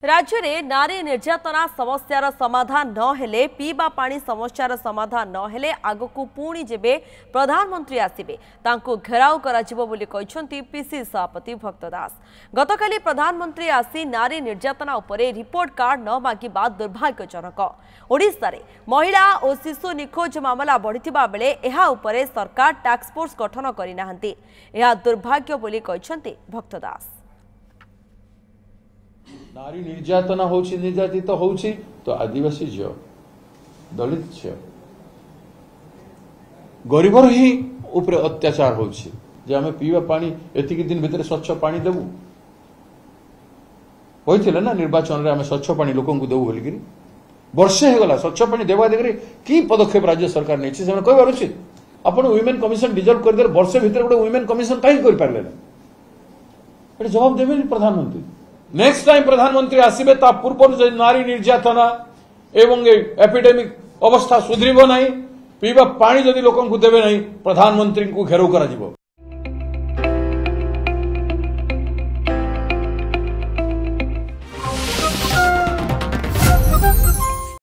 राज्य में नारी निर्यातना समस्यार समाधान न हेले पीवा पानी समस्यार समाधान न हेले आगकू पुणी जेबे प्रधानमंत्री आसिबे तांको घेराव कराजिबो बोली कहिसंती पीसी सभापति भक्त दास। गतकाली प्रधानमंत्री आसी नारी निर्यातना उपरे रिपोर्ट कार्ड न मागिबा दुर्भाग्यजनक। ओडिशा रे महिला और शिशु निखोज मामला बढ़िथिबा बेले एहा उपरे सरकार टास्क फोर्स गठन करि नाहंती। एहा दुर्भाग्य बोली कहिसंती भक्त दास। नारी निर्यातना होची निर्यातित होची तो आदिवासी झील दलित झील गरीबर ही उपरे अत्याचार होची जे आमे पीवा पानी एतिकी दिन भितर स्वच्छ पानी देबू होइथिले ना निर्वाचन रे आमे स्वच्छ पानी लोकन को देबू बोलिकरी वर्षे हे गला स्वच्छ पानी देबा देखरे की पदक्षेप राज्य सरकार नेछि से कहबार उचित। आपण वुमेन कमिशन डिजॉल्व कर दे वर्षे भितर गोटे वुमेन कमिशन काई कर पारले ना एटा जवाब देबे प्रधानमंत्री। नेक्स्ट टाइम प्रधानमंत्री आसिबे ता पूर्व नारी निर्यातना एवं एपिडेमिक अवस्था सुधरिबो नहीं पीवा पानी जदि लोकन को देबे नहीं प्रधानमंत्री को घेराव करा जिवो।